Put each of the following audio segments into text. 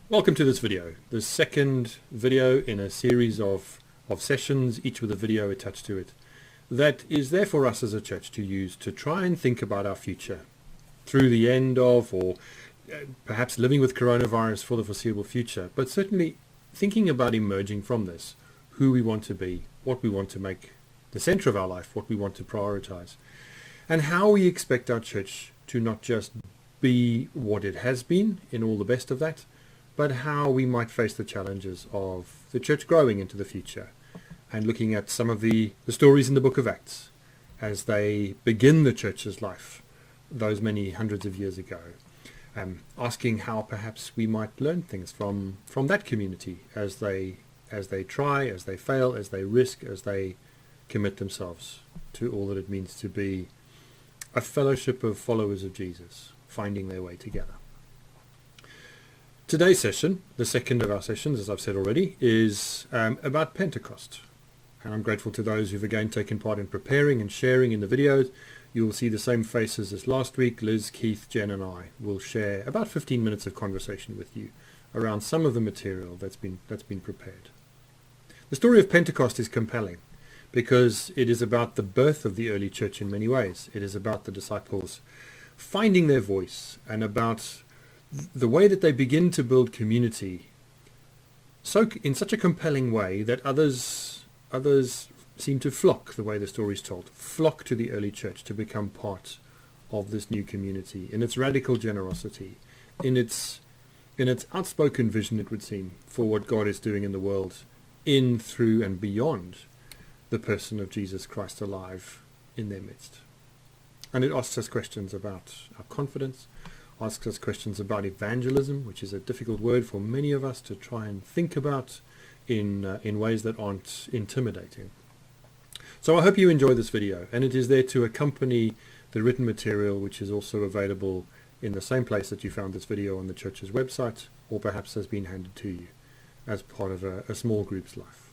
Welcome to this video, the second video in a series of sessions, each with a video attached to it, that is there for us as a church to use to try and think about our future through the end of, or perhaps living with coronavirus for the foreseeable future, but certainly thinking about emerging from this, who we want to be, what we want to make the center of our life, what we want to prioritize, and how we expect our church to not just be what it has been in all the best of that, but how we might face the challenges of the church growing into the future, and looking at some of the stories in the book of Acts as they begin the church's life those many hundreds of years ago, asking how perhaps we might learn things from that community as they try, as they fail, as they risk, as they commit themselves to all that it means to be a fellowship of followers of Jesus, finding their way together. Today's session, the second of our sessions, as I've said already, is about Pentecost. And I'm grateful to those who've again taken part in preparing and sharing in the videos. You will see the same faces as last week. Liz, Keith, Jen and I will share about 15 minutes of conversation with you around some of the material that's been prepared. The story of Pentecost is compelling because it is about the birth of the early church in many ways. It is about the disciples finding their voice and about the way that they begin to build community in such a compelling way that others seem to flock, the way the story is told, flock to the early church to become part of this new community, in its radical generosity, in its outspoken vision, it would seem, for what God is doing in the world, in, through and beyond the person of Jesus Christ alive in their midst. And it asks us questions about our confidence, asks us questions about evangelism, which is a difficult word for many of us to try and think about in ways that aren't intimidating. So I hope you enjoy this video, and it is there to accompany the written material, which is also available in the same place that you found this video on the church's website, or perhaps has been handed to you as part of a small group's life.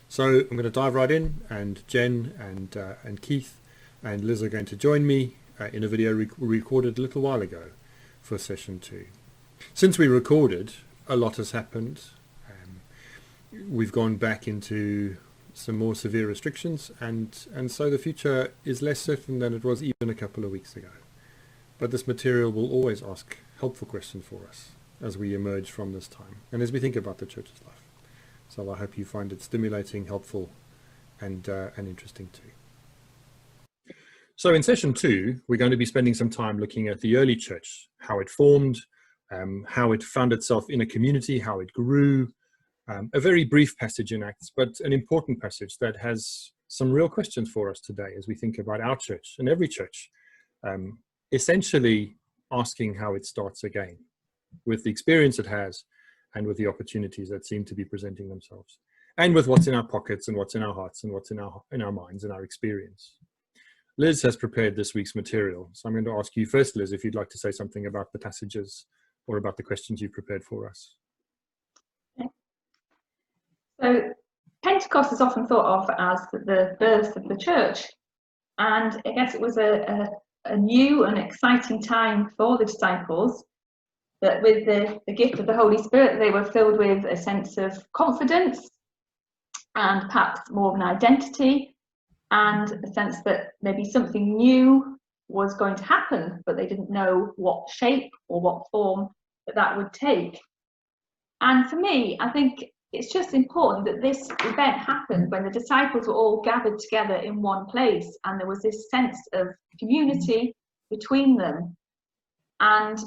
So I'm going to dive right in, and Jen and Keith and Liz are going to join me in a video recorded a little while ago for session 2. Since we recorded, a lot has happened. We've gone back into some more severe restrictions, and so the future is less certain than it was even a couple of weeks ago. But this material will always ask helpful questions for us as we emerge from this time and as we think about the church's life. So I hope you find it stimulating, helpful, and interesting too. So in session 2, we're going to be spending some time looking at the early church, how it formed, how it found itself in a community, how it grew. A very brief passage in Acts, but an important passage that has some real questions for us today as we think about our church and every church, essentially asking how it starts again with the experience it has and with the opportunities that seem to be presenting themselves, and with what's in our pockets and what's in our hearts and what's in our minds and our experience. Liz has prepared this week's material, so I'm going to ask you first, Liz, if you'd like to say something about the passages or about the questions you've prepared for us. So Pentecost is often thought of as the birth of the church, and I guess it was a new and exciting time for the disciples, that with the gift of the Holy Spirit they were filled with a sense of confidence and perhaps more of an identity, and a sense that maybe something new was going to happen, but they didn't know what shape or what form that would take. And for me, I think it's just important that this event happened when the disciples were all gathered together in one place, and there was this sense of community between them. And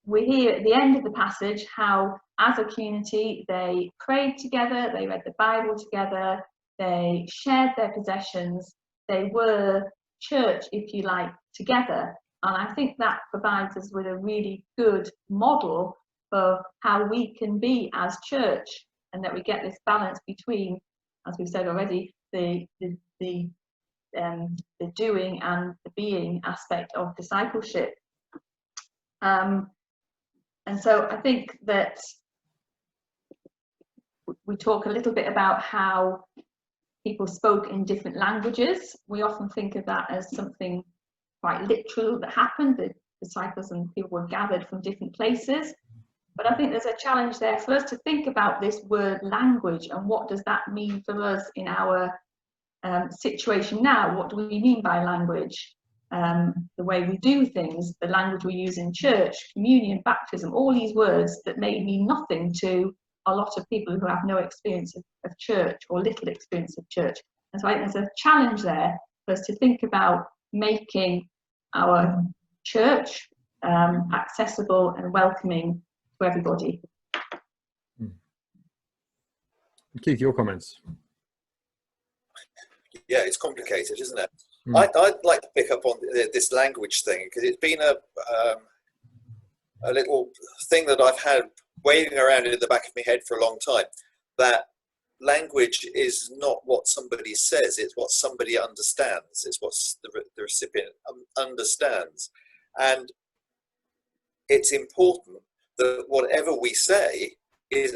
we hear at the end of the passage how, as a community, they prayed together, they read the Bible together, they shared their possessions, they were church, if you like, together. And I think that provides us with a really good model of how we can be as church, and that we get this balance between, as we've said already, the doing and the being aspect of discipleship. And so I think that we talk a little bit about how people spoke in different languages. We often think of that as something quite literal that happened. The disciples and people were gathered from different places. But I think there's a challenge there for us to think about this word language and what does that mean for us in our situation now. What do we mean by language? The way we do things, the language we use in church, communion, baptism, all these words that may mean nothing to a lot of people who have no experience of church or little experience of church. And so I think there's a challenge there for us to think about making our church accessible and welcoming to everybody. Keith, your comments. Yeah, it's complicated, isn't it? I'd like to pick up on this language thing, because it's been a little thing that I've had waving around in the back of my head for a long time, that language is not what somebody says, it's what somebody understands, it's what the recipient understands. And it's important that whatever we say is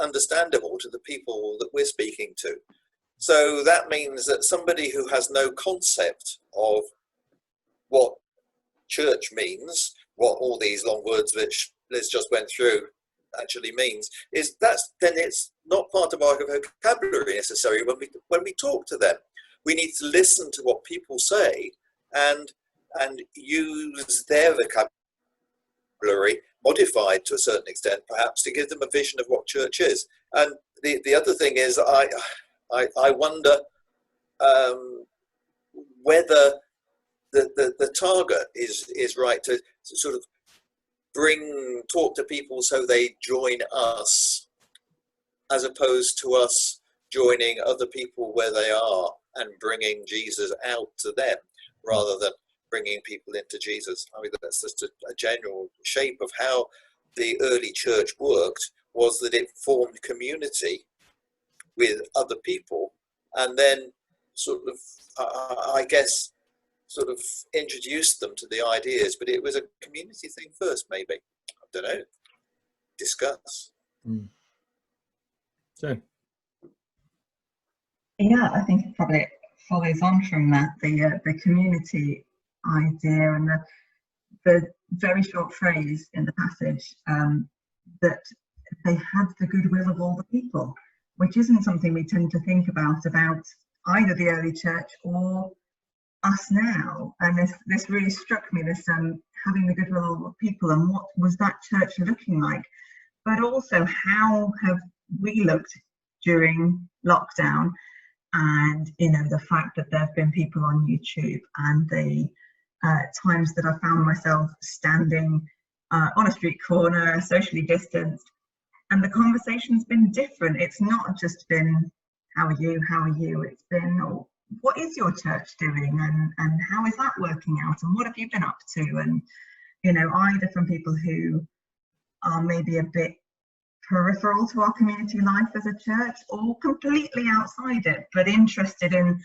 understandable to the people that we're speaking to. So that means that somebody who has no concept of what church means, what all these long words which Liz just went through actually means, then it's not part of our vocabulary necessarily when we talk to them. We need to listen to what people say and use their vocabulary, modified to a certain extent perhaps, to give them a vision of what church is. And the other thing is, I wonder whether the target is right to sort of talk to people so they join us, as opposed to us joining other people where they are and bringing Jesus out to them, rather than bringing people into Jesus. I mean, that's just a general shape of how the early church worked, was that it formed community with other people, and then sort of, I guess, sort of introduced them to the ideas, but it was a community thing first, maybe. I don't know. Discuss. So. Yeah, I think it probably follows on from that, the community idea, and the very short phrase in the passage that they had the goodwill of all the people, which isn't something we tend to think about either the early church or us now. And this really struck me, this having the goodwill of all the people, and what was that church looking like, but also how have we looked during lockdown, and the fact that there have been people on YouTube, and the times that I found myself standing on a street corner, socially distanced, and the conversation's been different. It's not just been, how are you? It's been, oh, what is your church doing, and how is that working out, and what have you been up to? And either from people who are maybe a bit peripheral to our community life as a church, or completely outside it, but interested in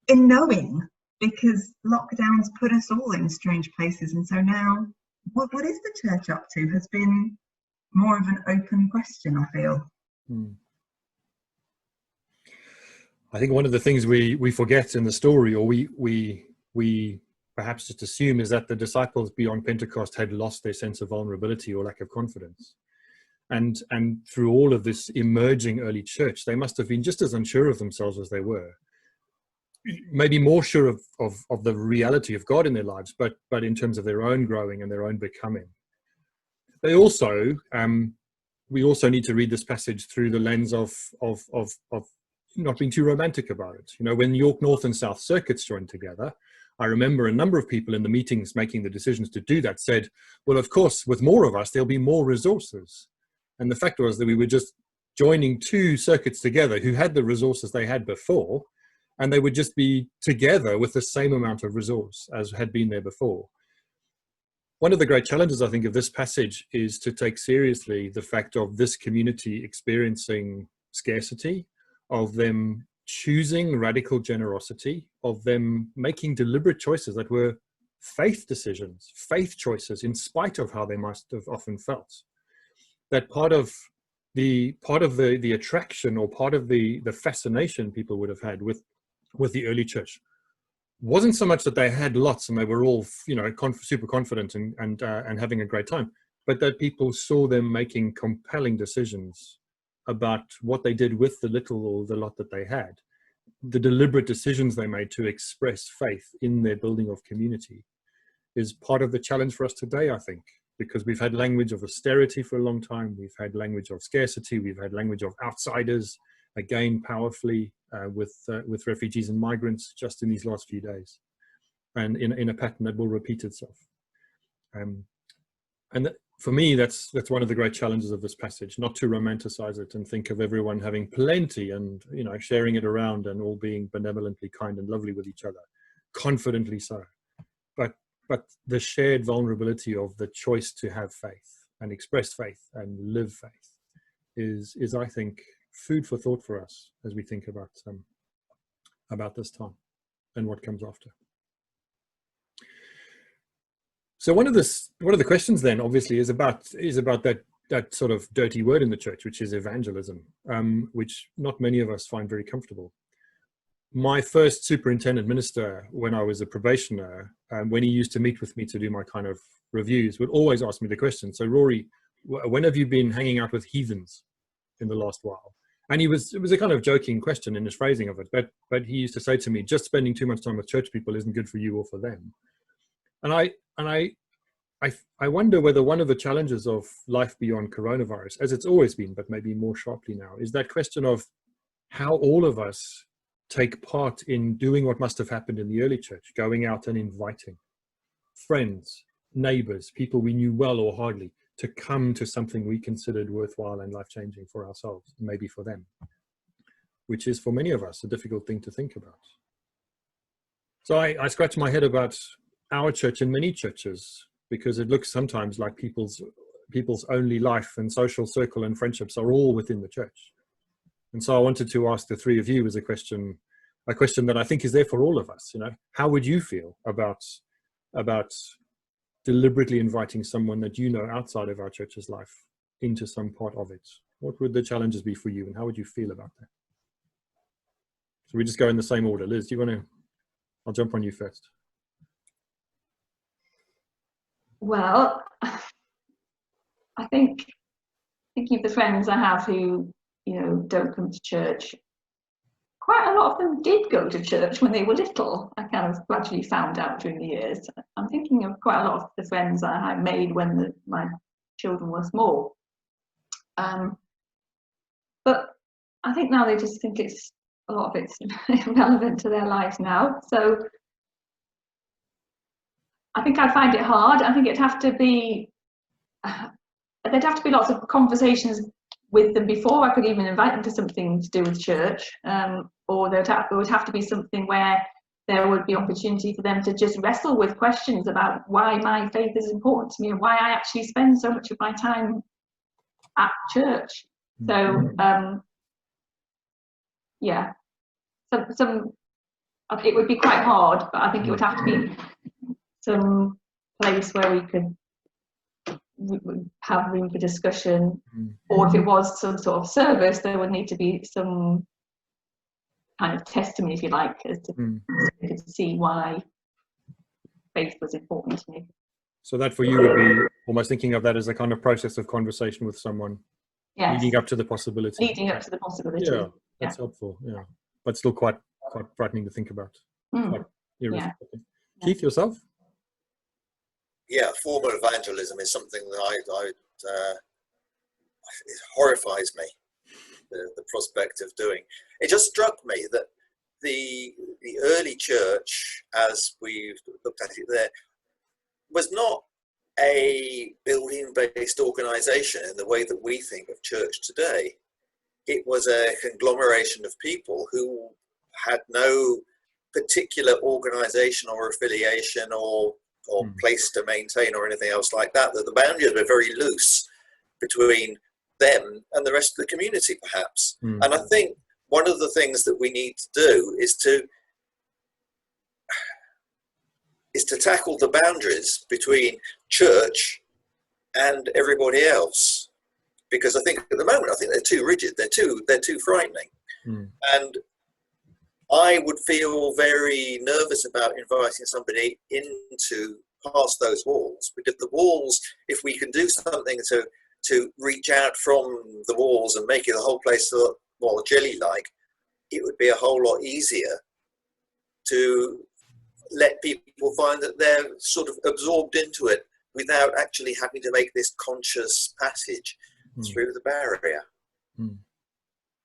knowing, because lockdowns put us all in strange places. And so now, what is the church up to has been more of an open question, I feel. I think one of the things we forget in the story, or we perhaps just assume, is that the disciples beyond Pentecost had lost their sense of vulnerability or lack of confidence. And through all of this emerging early church, they must have been just as unsure of themselves as they were. Maybe more sure of the reality of God in their lives, but in terms of their own growing and their own becoming. They also, we also need to read this passage through the lens of not being too romantic about it. When York North and South circuits joined together, I remember a number of people in the meetings making the decisions to do that said, well, of course, with more of us, there'll be more resources. And the fact was that we were just joining two circuits together who had the resources they had before, and they would just be together with the same amount of resource as had been there before. One of the great challenges, I think, of this passage is to take seriously the fact of this community experiencing scarcity, of them choosing radical generosity, of them making deliberate choices that were faith decisions, faith choices, in spite of how they must have often felt. That part of the attraction, or part of the fascination people would have had with the early church wasn't so much that they had lots and they were all super confident and having a great time. but that people saw them making compelling decisions about what they did with the little or the lot that they had, the deliberate decisions they made to express faith in their building of community, is part of the challenge for us today, I think, because we've had language of austerity for a long time. We've had language of scarcity. We've had language of outsiders, again, powerfully with refugees and migrants just in these last few days, and in a pattern that will repeat itself. For me, that's one of the great challenges of this passage, not to romanticize it and think of everyone having plenty and, you know, sharing it around and all being benevolently kind and lovely with each other, confidently so. But the shared vulnerability of the choice to have faith and express faith and live faith is I think, food for thought for us as we think about this time and what comes after. So one of the questions then obviously is about that sort of dirty word in the church, which is evangelism, which not many of us find very comfortable. My first superintendent minister, when I was a probationer, when he used to meet with me to do my kind of reviews, would always ask me the question, so Rory, when have you been hanging out with heathens in the last while? And it was a kind of joking question in his phrasing of it, but he used to say to me, just spending too much time with church people isn't good for you or for them. And I wonder whether one of the challenges of life beyond coronavirus, as it's always been, but maybe more sharply now, is that question of how all of us take part in doing what must have happened in the early church, going out and inviting friends, neighbors, people we knew well or hardly, to come to something we considered worthwhile and life-changing for ourselves, maybe for them, which is for many of us a difficult thing to think about. So I scratch my head about our church and many churches, because it looks sometimes like people's only life and social circle and friendships are all within the church. And so I wanted to ask the three of you as a question that I think is there for all of us. You know, how would you feel about deliberately inviting someone that you know outside of our church's life into some part of it? What would the challenges be for you, and how would you feel about that? So we just go in the same order. Liz, do you want to? I'll jump on you first. Well, I think thinking of the friends I have who, you know, don't come to church, quite a lot of them did go to church when they were little. I kind of gradually found out during the years. I'm thinking of quite a lot of the friends that I made when my children were small. But I think now they just think a lot of it's irrelevant to their lives now. So I think I'd find it hard. I think there'd have to be lots of conversations with them before I could even invite them to something to do with church, or there would have to be something where there would be opportunity for them to just wrestle with questions about why my faith is important to me and why I actually spend so much of my time at church. So yeah, some it would be quite hard, but I think it would have to be some place where we could have room for discussion, or if it was some sort of service, there would need to be some kind of testimony, if you like, as to see why faith was important to me. So that for you would be almost thinking of that as a kind of process of conversation with someone, leading up to the possibility. Leading up to the possibility. Yeah, that's helpful. Yeah, but still quite frightening to think about. Yeah. Keith, yourself? Yeah, formal evangelism is something that it horrifies me, the prospect of doing. It just struck me that the early church, as we've looked at it there, was not a building-based organisation in the way that we think of church today. It was a conglomeration of people who had no particular organisation or affiliation or place to maintain or anything else like that, that the boundaries were very loose between them and the rest of the community, perhaps. And I think one of the things that we need to do is to tackle the boundaries between church and everybody else, because I think at the moment they're too rigid, they're too frightening. And I would feel very nervous about inviting somebody into past those walls, because the walls, if we can do something to reach out from the walls and make it the whole place look more jelly-like, it would be a whole lot easier to let people find that they're sort of absorbed into it without actually having to make this conscious passage through the barrier.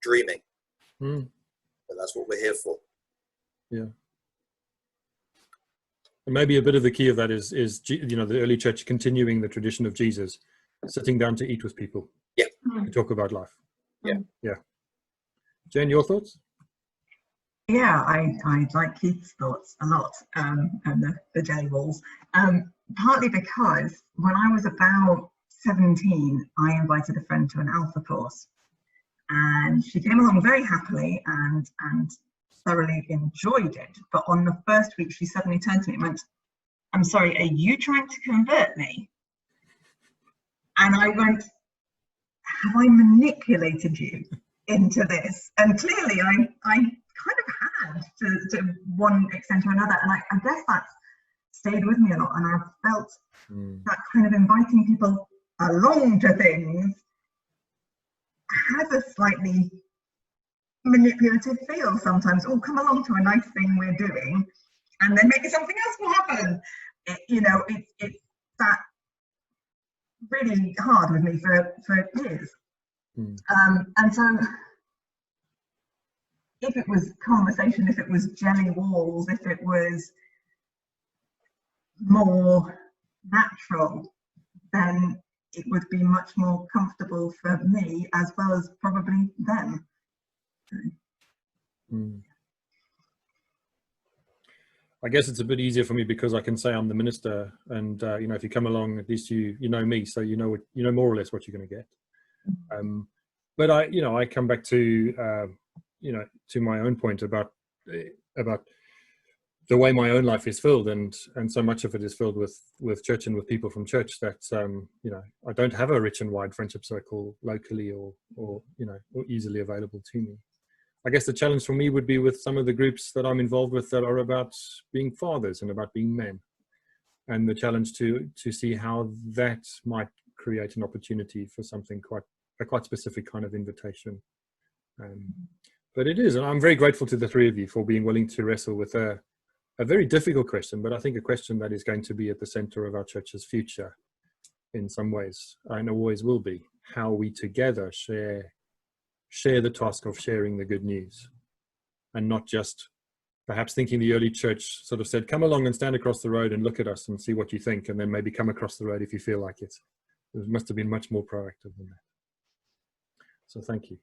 Dreaming. And that's what we're here for. Yeah. And maybe a bit of the key of that is you know, the early church continuing the tradition of Jesus, sitting down to eat with people. Yeah. To talk about life. Yeah. Yeah. Jane, your thoughts? Yeah, I like Keith's thoughts a lot, and the jelly walls. Partly because when I was about 17, I invited a friend to an Alpha course, and she came along very happily and thoroughly enjoyed it. But on the first week, she suddenly turned to me and went, "I'm sorry, are you trying to convert me?" And I went, "Have I manipulated you into this?" And clearly I kind of had to one extent or another. And I guess that's stayed with me a lot. And I felt that kind of inviting people along to things has a slightly manipulative feel sometimes. "Oh, come along to a nice thing we're doing, and then maybe something else will happen." It's that really hard with me for years. And so if it was conversation, if it was jelly walls, if it was more natural, then it would be much more comfortable for me as well as probably them. I guess it's a bit easier for me because I can say I'm the minister, and you know, if you come along, at least you know me, so you know more or less what you're going to get. But I come back to to my own point about the way my own life is filled, and so much of it is filled with church and with people from church that I don't have a rich and wide friendship circle locally or easily available to me. I guess the challenge for me would be with some of the groups that I'm involved with that are about being fathers and about being men, and the challenge to see how that might create an opportunity for something quite specific kind of invitation. But it is, and I'm very grateful to the three of you for being willing to wrestle with a very difficult question, but I think a question that is going to be at the center of our church's future in some ways, and always will be, how we together share the task of sharing the good news, and not just perhaps thinking the early church sort of said, "Come along and stand across the road and look at us and see what you think, and then maybe come across the road if you feel like it." It must have been much more proactive than that. So thank you.